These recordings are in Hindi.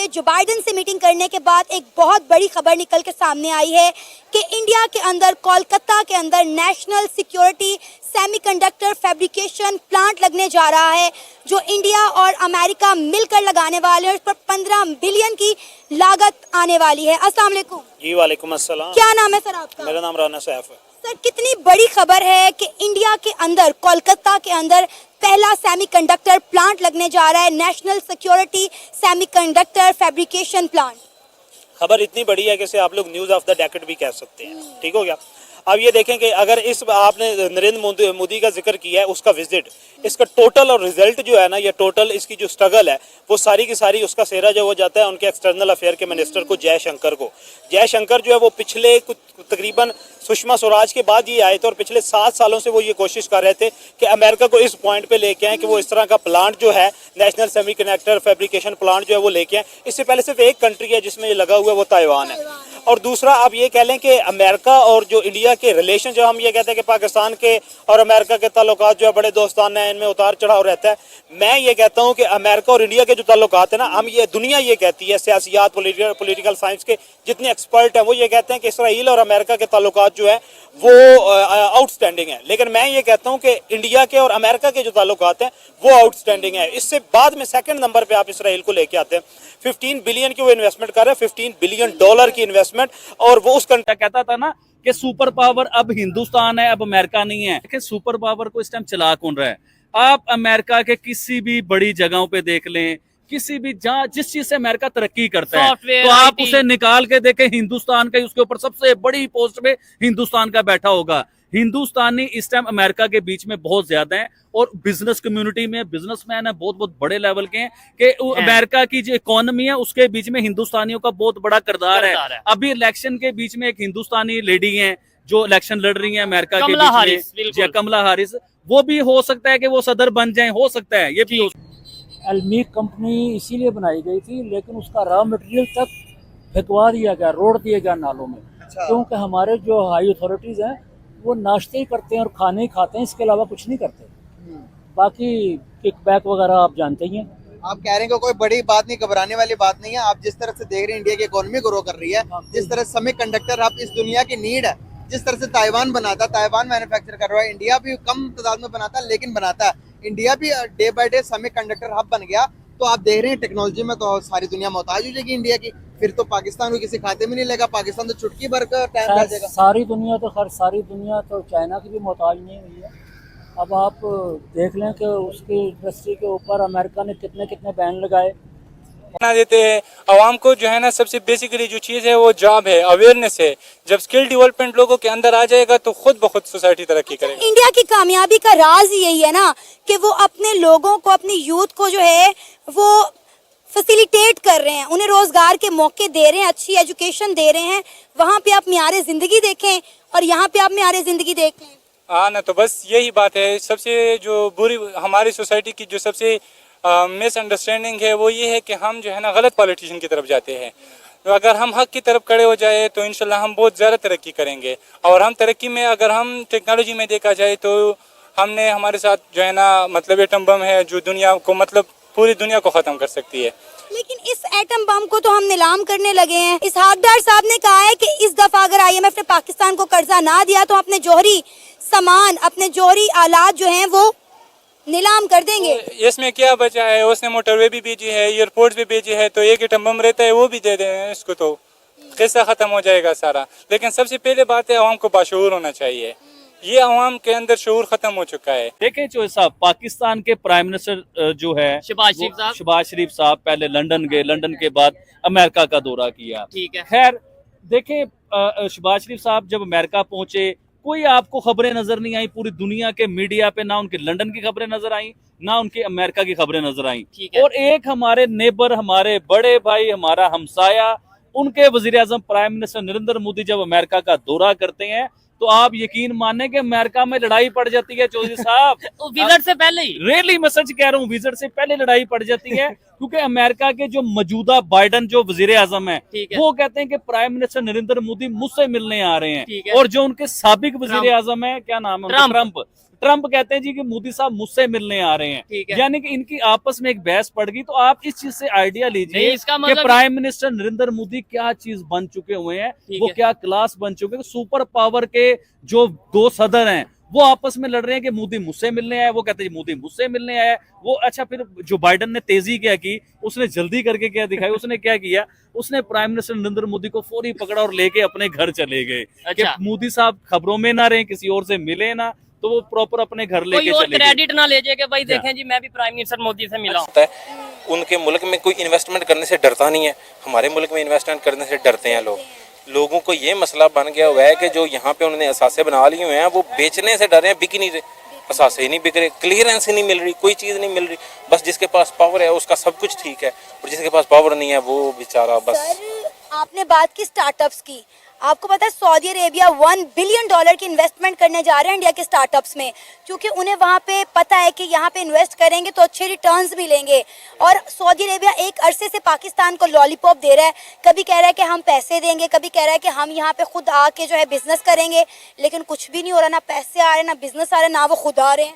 के जो बाइडेन से मीटिंग करने के बाद एक बहुत बड़ी खबर निकल के सामने आई है कि इंडिया के अंदर कोलकाता के अंदर national security semiconductor fabrication plant लगने जा रहा है, जो इंडिया और अमेरिका मिलकर लगाने वाले हैं। उस पर 15 बिलियन की लागत आने वाली है। अस्सलाम वालेकुम। जी वालेकुम अस्सलाम। क्या नाम है सर आपका? मेरा नाम राना सैफ है। सर, कितनी बड़ी खबर है कि इंडिया के अंदर कोलकाता के अंदर पहला सेमीकंडक्टर प्लांट लगने जा रहा है, national security semiconductor fabrication plant. खबर इतनी बड़ी है कि इसे आप लोग न्यूज़ ऑफ द डेकेड भी कह सकते हैं। ठीक हो गया। अब ये देखें कि अगर इस आपने नरेंद्र मोदी का जिक्र किया है, उसका विजिट, इसका टोटल और रिजल्ट जो है ना, ये टोटल इसकी जो स्ट्रगल है वो सारी की सारी उसका सेहरा जो हो जाता है उनके एक्सटर्नल अफेयर के मिनिस्टर को, जयशंकर को। जयशंकर जो है वो पिछले कुछ तकरीबन सुषमा स्वराज के बाद ये आए थे और पिछले 7 सालों से वो ये कोशिश कर रहे थे कि अमेरिका को इस पॉइंट पे लेके आए कि वो इस तरह का प्लांट जो है नेशनल सेमीकंडक्टर फैब्रिकेशन प्लांट जो है वो लेके आए। इससे पहले सिर्फ एक कंट्री है जिसमें ये लगा हुआ है, वो ताइवान है। और दूसरा आप ये कह लें कि अमेरिका और जो इंडिया के रिलेशन, जो हम ये कहते हैं कि पाकिस्तान के और अमेरिका के ताल्लुकात जो है बड़े दोस्ताना है, इनमें उतार चढ़ाव रहता है। मैं ये कहता हूँ कि अमेरिका और इंडिया के जो ताल्लुकात है ना, हम ये दुनिया ये कहती है, सियासियात पॉलिटिकल साइंस के जितने एक्सपर्ट हैं वो ये कहते हैं कि इसराइल और अमेरिका के ताल्लुकात जो है वो आउटस्टैंडिंग है। लेकिन मैं ये कहता हूँ कि इंडिया के और अमेरिका के जो ताल्लुकात हैं वो आउटस्टैंडिंग है। इससे बाद में सेकंड नंबर पे आप इसराइल को लेके आते हैं। 15 बिलियन की वो इन्वेस्टमेंट कर रहे हैं, $15 बिलियन की इन्वेस्टमेंट। और वो उस कहता था ना कि सुपर पावर अब हिंदुस्तान है, अब अमेरिका नहीं है। लेकिन सुपर पावर को इस टाइम चला कौन रहा है? आप अमेरिका के किसी भी बड़ी जगहों पे देख लें, किसी भी जहाँ जिस चीज से अमेरिका तरक्की करता है, तो आप उसे निकाल के देखें, हिंदुस्तान का उसके ऊपर सबसे बड़ी पोस्ट पे हिंदुस्तान का बैठा होगा। हिंदुस्तानी इस टाइम अमेरिका के बीच में बहुत ज्यादा है और बिजनेस कम्युनिटी में बिजनेसमैन है बहुत बहुत बड़े लेवल के हैं कि अमेरिका की जो इकोनॉमी है उसके बीच में हिंदुस्तानियों का बहुत बड़ा किरदार है। अभी इलेक्शन के बीच में एक हिंदुस्तानी लेडी है जो इलेक्शन लड़ रही है अमेरिका के बीच में, कमला हारिस। वो भी हो सकता है कि वो सदर बन जाए, हो सकता है ये भी हो। एल्मीक कंपनी इसीलिए बनाई गई थी, लेकिन उसका रॉ मटेरियल तक फेंकवा दिया गया, रोड दिए गया नालों में। क्योंकि हमारे जो हाई अथॉरिटीज़ हैं वो नाश्ते ही करते हैं और खाने ही खाते हैं, इसके अलावा कुछ नहीं करते। बाकी किकबैक वगैरह आप जानते ही हैं। आप कह रहे हैं कि कोई बड़ी बात नहीं, घबराने वाली बात नहीं है। आप जिस तरह से देख रहे हैं इंडिया की इकोनॉमी ग्रो कर रही है, जिस तरह सेमीकंडक्टर अब इस दुनिया की नीड है, जिस तरह से ताइवान बनाता, ताइवान मैन्युफैक्चर कर रहा है, इंडिया भी कम तादाद में बनाता है लेकिन बनाता है। इंडिया भी day by day semiconductor hub बन गया। तो आप देख रहे हैं टेक्नोलॉजी में तो सारी दुनिया मोहताज हो जाएगी इंडिया की। फिर तो पाकिस्तान को किसी खाते में नहीं लेगा, पाकिस्तान तो चुटकी भर का टाइम रह जाएगा। सारी दुनिया तो चाइना की भी मोहताज नहीं हुई है। अब आप देख लें कि उसकी इंडस्ट्री के ऊपर अमेरिका ने कितने कितने बैन लगाए ना देते हैं। आवाम को जो है ना सबसे बेसिकली जो चीज़ है वो जॉब है, अवेयरनेस है। जब स्किल डेवलपमेंट लोगों के अंदर आ जाएगा तो खुद ब खुद सोसाइटी तरक्की करेगी। इंडिया की कामयाबी का राज यही है ना कि वो अपने लोगों को, अपनी यूथ को जो है वो फैसिलिटेट कर रहे हैं, उन्हें रोजगार के मौके दे रहे हैं, अच्छी एजुकेशन दे रहे हैं। वहाँ पे आप मियारे जिंदगी देखें और यहाँ पे आप मियारे जिंदगी देखें। हाँ ना, तो बस यही बात है। सबसे जो बुरी हमारी सोसाइटी की जो सबसे मिसअंडरस्टैंडिंग है वो ये है कि हम जो है ना गलत पॉलिटिशियन की तरफ जाते हैं। तो अगर हम हक की तरफ खड़े हो जाए तो इंशाल्लाह हम बहुत ज़्यादा तरक्की करेंगे। और हम तरक्की में, अगर हम टेक्नोलॉजी में देखा जाए तो हमने हमारे साथ जो है ना मतलब एटम बम है जो दुनिया को, मतलब पूरी दुनिया को ख़त्म कर सकती है। लेकिन इस एटम बम को तो हम नीलाम करने लगे हैं। इसहाक डार साहब ने कहा है कि इस दफा अगर IMF ने पाकिस्तान को कर्जा ना दिया तो अपने जौहरी सामान, अपने जौहरी आलात जो हैं वो नीलाम कर देंगे। तो इसमें क्या बचा है? उसने मोटरवे भी भेजी है, एयरपोर्ट भी भेजी है, तो एक एटम बम रहता है वो भी दे दें इसको तो किस्सा ख़त्म हो जाएगा सारा। लेकिन सबसे पहले बात है आवाम को बाशऊर होना चाहिए। ये आवाम के अंदर शऊर खत्म हो चुका है। देखें चौधरी साहब, पाकिस्तान के प्राइम मिनिस्टर जो है शहबाज शरीफ साहब पहले लंदन गए, लंदन के बाद अमेरिका का दौरा किया। ठीक है, खैर देखें शहबाज शरीफ साहब जब अमेरिका पहुंचे कोई आपको खबरें नजर नहीं आई पूरी दुनिया के मीडिया पे, ना उनके लंदन की खबरें नजर आई ना उनके अमेरिका की खबरें नजर आई। और एक हमारे नेबर, हमारे बड़े भाई, हमारा हमसाया, उनके वजीर आजम प्राइम मिनिस्टर नरेंद्र मोदी जब अमेरिका का दौरा करते हैं तो आप यकीन माने कि अमेरिका में लड़ाई पड़ जाती है चौधरी साहब। विजिट से पहले ही, रियली मैं सच कह रहा हूँ, विजिट से पहले लड़ाई पड़ जाती है क्योंकि अमेरिका के जो मौजूदा बाइडन जो वजीर आजम है वो कहते हैं कि प्राइम मिनिस्टर नरेंद्र मोदी मुझसे मिलने आ रहे हैं। और जो उनके साबिक वजीर आजम है, क्या नाम है, ट्रंप कहते हैं जी कि मोदी साहब मुझसे मिलने आ रहे ठीक हैं, है। यानी कि इनकी आपस में एक बहस पड़ गई। तो आप इस चीज से आइडिया नहीं, लीजिए इसका कि मतलब प्राइम मिनिस्टर नरेंद्र मोदी क्या चीज बन चुके हुए हैं, ठीक वो है। क्या क्लास बन चुके हैं। सुपर पावर के जो दो सदर हैं वो आपस में लड़ रहे हैं कि मोदी मुझसे मिलने आया, वो कहते हैं मोदी मुझसे मिलने आया। वो अच्छा, फिर जो बाइडन ने तेजी क्या की, उसने जल्दी करके क्या दिखाई, उसने क्या किया, उसने प्राइम मिनिस्टर नरेंद्र मोदी को फौरी पकड़ा और लेके अपने घर चले गए कि अच्छा। मोदी साहब खबरों में ना रहे, किसी और से मिले ना, तो वो प्रॉपर अपने घर कोई लेके और चले गए। क्रेडिट ना ले जाए कि भाई देखें जी मैं भी प्राइम मिनिस्टर मोदी से मिला हूँ। होता है उनके मुल्क में कोई इन्वेस्टमेंट करने से डरता नहीं है, हमारे मुल्क में इन्वेस्टमेंट करने से डरते हैं लोग। लोगों को ये मसला बन गया हुआ है कि जो यहाँ पे उन्होंने असासे बना लिए हुए हैं वो बेचने से डर रहे हैं, बिक ही नहीं रहे, असासे ही नहीं बिक रहे, क्लियरेंस ही नहीं मिल रही, कोई चीज़ नहीं मिल रही। बस जिसके पास पावर है उसका सब कुछ ठीक है, और जिसके पास पावर नहीं है वो बेचारा बस। सर, आपने बात की स्टार्टअप्स की, आपको पता है सऊदी अरेबिया $1 बिलियन की इन्वेस्टमेंट करने जा रहे हैं इंडिया के स्टार्टअप्स में, क्योंकि उन्हें वहाँ पे पता है कि यहाँ पे इन्वेस्ट करेंगे तो अच्छे रिटर्न्स मिलेंगे। और सऊदी अरेबिया एक अरसे से पाकिस्तान को लॉलीपॉप दे रहा है, कभी कह रहा है कि हम पैसे देंगे, कभी कह रहा है कि हम यहाँ पे खुद आके जो है बिजनेस करेंगे, लेकिन कुछ भी नहीं हो रहा, ना पैसे आ रहे, ना बिजनेस आ रहे, ना वो खुद आ रहे हैं।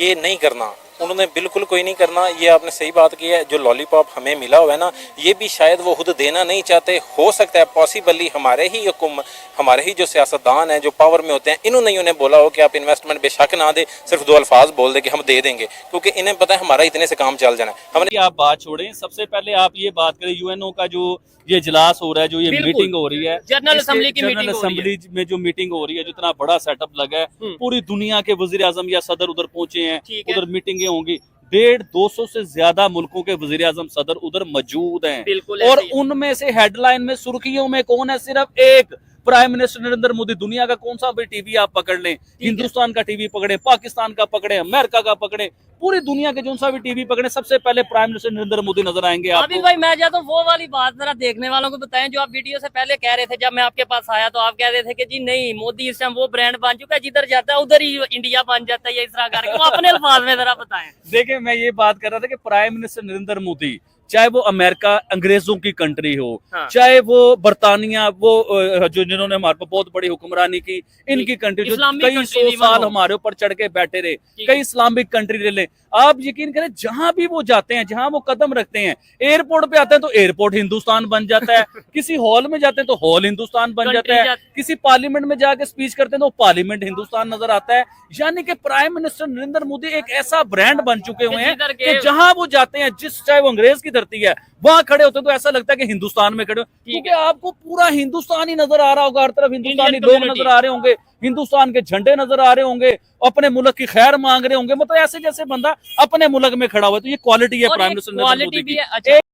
ये नहीं करना, उन्होंने बिल्कुल कोई नहीं करना। ये आपने सही बात की है, जो लॉलीपॉप हमें मिला हुआ है ना, ये भी शायद वो खुद देना नहीं चाहते। हो सकता है पॉसिबली हमारे ही जो सियासतदान हैं, जो पावर में होते हैं, इन्होंने उन्हें बोला हो कि आप इन्वेस्टमेंट बेशक ना दे, सिर्फ दो अल्फाज बोल दे कि हम दे देंगे, क्योंकि इन्हें पता है हमारा इतने से काम चल जाना है। हमने आप बात छोड़ें, सबसे पहले आप ये बात करें यूएनओ का जो ये इजलास हो रहा है, जो ये बिल्कुल। मीटिंग हो रही है, जनरल इसके- असेंबली की जनरल मीटिंग हो रही है। असेंबली में जो मीटिंग हो रही है, जितना बड़ा सेटअप लगा है, पूरी दुनिया के वजीर आजम या सदर उधर पहुंचे हैं, ठीक है। उधर मीटिंगें होंगी। 150-200 से ज्यादा मुल्कों के वजीर आजम सदर उधर मौजूद हैं, बिल्कुल और ऐसे ही है। उनमें से हेडलाइन में सुर्खियों में कौन है? सिर्फ एक, प्राइम मिनिस्टर नरेंद्र मोदी। दुनिया का कौन सा भी टीवी आप पकड़ लें, हिंदुस्तान का टीवी पकड़े, पाकिस्तान का पकड़े, अमेरिका का पकड़े, पूरी दुनिया के जो सा भी टीवी पकड़े, सबसे पहले प्राइम मिनिस्टर नरेंद्र मोदी नजर आएंगे अभी आपको। भाई मैं चाहता हूँ वो वाली बात जरा देखने वालों को बताएं जो आप वीडियो से पहले कह रहे थे। जब मैं आपके पास आया तो आप कह रहे थे कि जी नहीं, मोदी इस टाइम वो ब्रांड बन चुका है, जिधर जाता है उधर ही इंडिया बन जाता है, ये इस तरह करके। वो अपने अल्फाज में जरा बताएं। देखिए, मैं ये बात कर रहा था कि प्राइम मिनिस्टर नरेंद्र मोदी, चाहे वो अमेरिका अंग्रेजों की कंट्री हो, हाँ। चाहे वो बरतानिया, वो जो जिन्होंने हमारे पर बहुत बड़ी हुक्मरानी की, इनकी कंट्री जो इस्लामिक कई कंट्री 100 भी साल हो। हमारे ऊपर चढ़ के बैठे रहे, ठीक कई है। इस्लामिक कंट्री ले लें, आप यकीन करें जहां भी वो जाते हैं, जहां वो कदम रखते हैं, एयरपोर्ट पे आते हैं तो एयरपोर्ट हिंदुस्तान बन जाता है, किसी हॉल में जाते हैं तो हॉल हिंदुस्तान बन कंट्री जाता है, जाते- किसी पार्लियामेंट में जाके स्पीच करते हैं तो पार्लियामेंट हिंदुस्तान नजर आता है। यानी कि प्राइम मिनिस्टर नरेंद्र मोदी एक ऐसा ब्रांड बन चुके हुए हैं जिधर कि के- जहां वो जाते हैं, जिस चाहे वो अंग्रेज की धरती है, वहां खड़े होते हैं तो ऐसा लगता है कि हिंदुस्तान में खड़े हो, क्योंकि आपको पूरा हिंदुस्तान ही नजर आ रहा होगा, हर तरफ हिंदुस्तानी इंडियन लोग कम्युनिटी। नजर आ रहे होंगे, हिंदुस्तान के झंडे नजर आ रहे होंगे, अपने मुल्क की खैर मांग रहे होंगे, मतलब ऐसे जैसे बंदा अपने मुल्क में खड़ा हुआ है। तो ये क्वालिटी है और प्राइम ये मिनिस्टर नरेंद्र क्वालिटी मोदी भी की। है। अच्छा।